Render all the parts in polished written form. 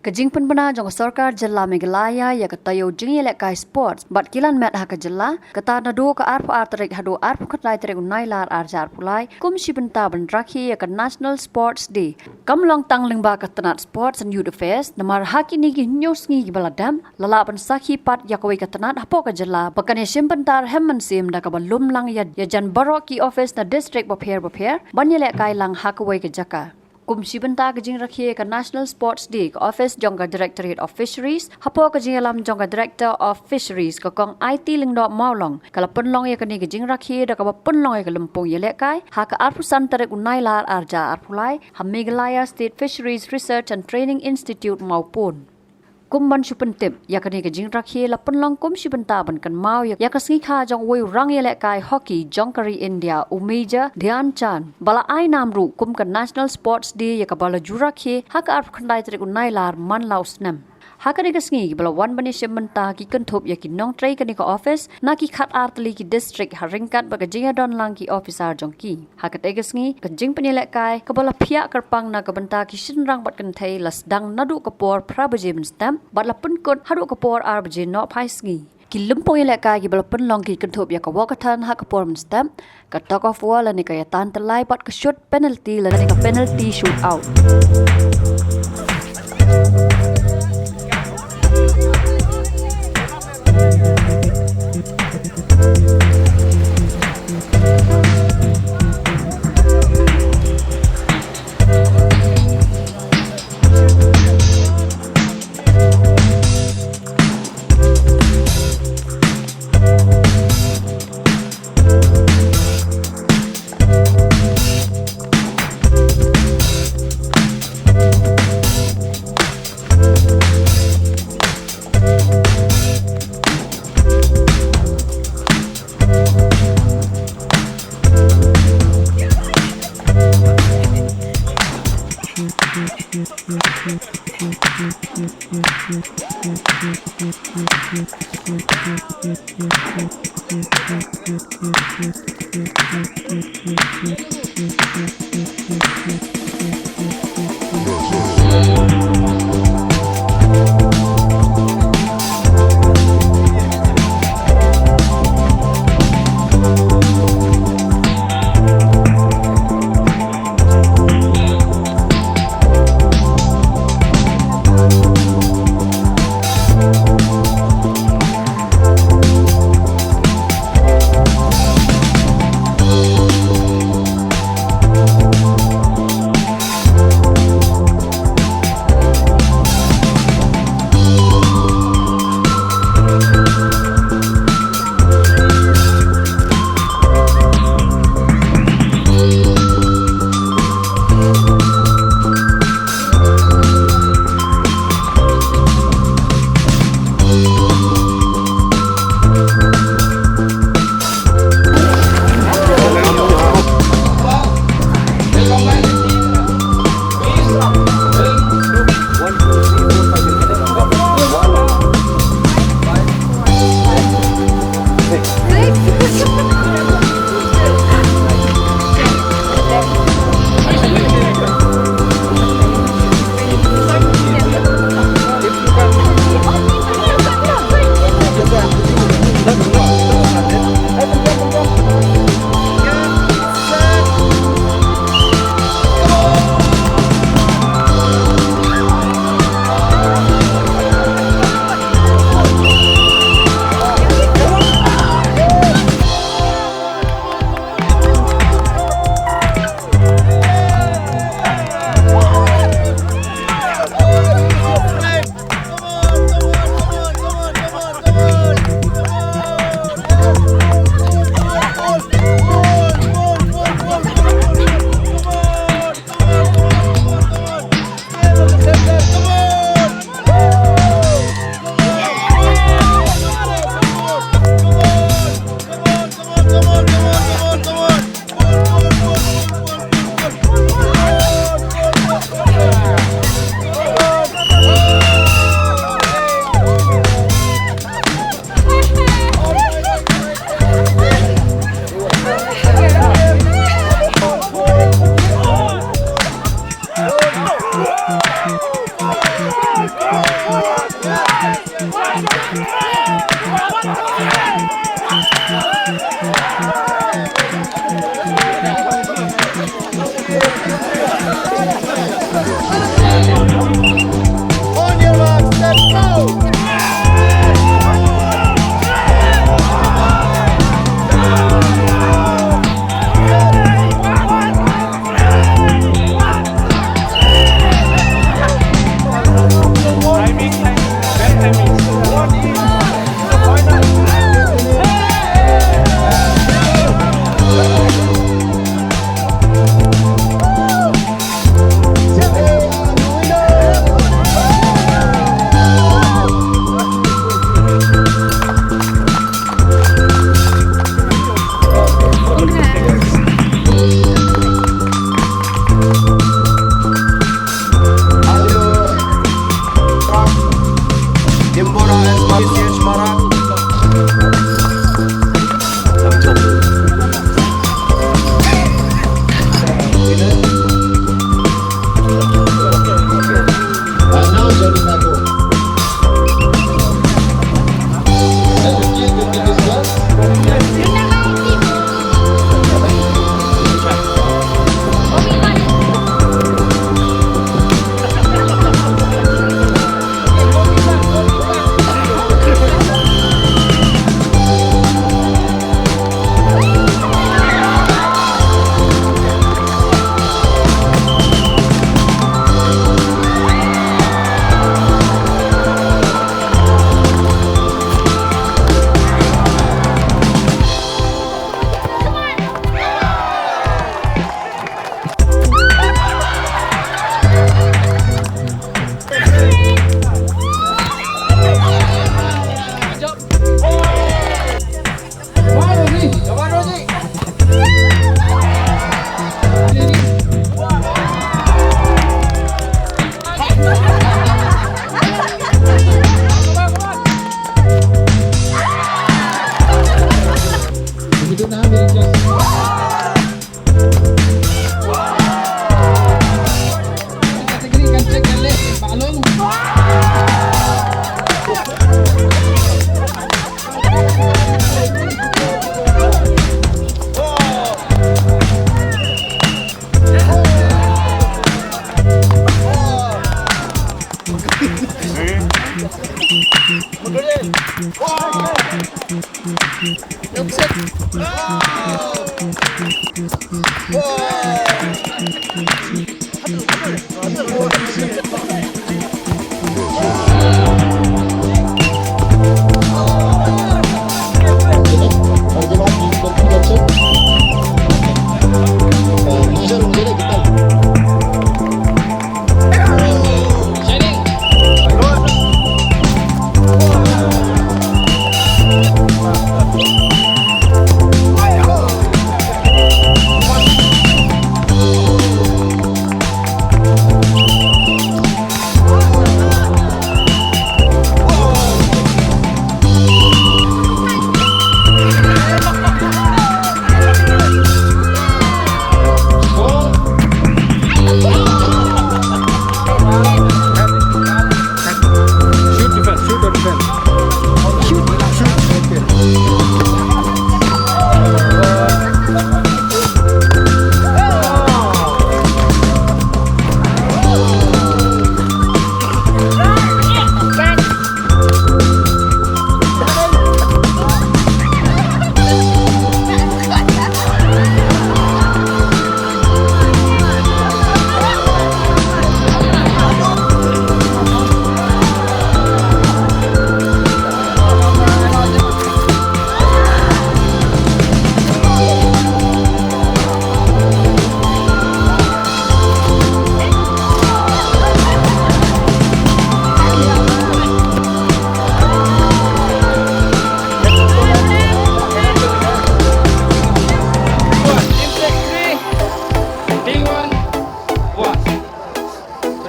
Kajing penbena jong sarkar jilla Meghalaya ya katayo jing yelek kai sports bat kilan met ha ka jilla kata nadu ka arpu artrik hadu arpu khatlai trek nailar arjar pulai kum shibenta ban rakhi ya ka national sports day kam long tang lingba ka tanat sports and youth affairs namar hakini gi news ngi baladam lala ban sakhi pat ya kawai ka tanat hapo ka jilla bakane shimpentar hemman sim da ka balum lang ya jan baroki office na district bapher ban yelek kai lang hakawai ka jaka Kumsi benta kajing rakhiye ka National Sports Day ka Office jongka Directorate of Fisheries hapo kajing alam jongka Director of Fisheries ka kong IT lingdo maulong kala penlong ya kani kajing rakhiye da ka penlong ya kalempong ya lekai ha ka arpusan tarik unailar arja arpulai ha Meghalaya State Fisheries Research and Training Institute maupun Kumban supentip ya kani kajing rakhiye la penlong kumsi benta ban kan mau ya kasngi kha jong wei rang ya lekai hockey jongkari India umeja Dhyan Chand bala ai namru kum ka National Sports Day ya ka bala jurakhe ha ka arp khandai tarik unailar man lausnam Hakari kasngi bala wan bani shimenta ki kenthop ya ki nong tray kani ka office na ki khat artli ki district haringkat baga jinga don lang ki officer jongki hakate kasngi kanjing panilek kai ka bala phia karpang na ka banta ki shinrang bat kan thai las dang nadu ka por prabaje bin stam bat la pun kot haru ka por arbaje no phai sngi ki lumpo yelek kai ki bala pun long ki kenthop ya ka wakathan ha ka por bin stam ka talk of wall ni ka ya tan talai bat ka shoot penalty la ni ka penalty shoot out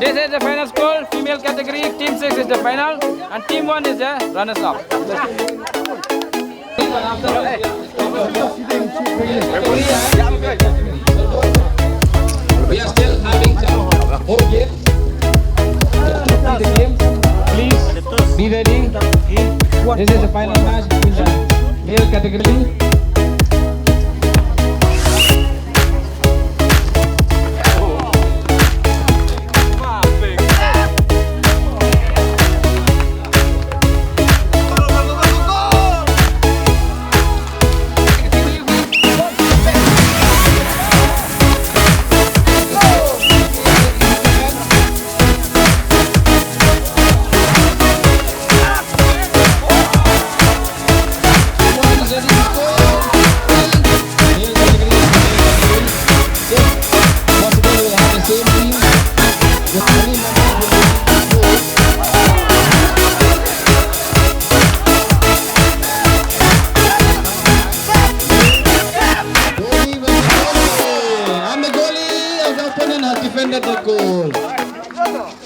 This is the final score. Female category, team 6 is the final, and team 1 is the runners-up. We are still having more games. Please be ready. This is the final match between the male category. Defended the goal.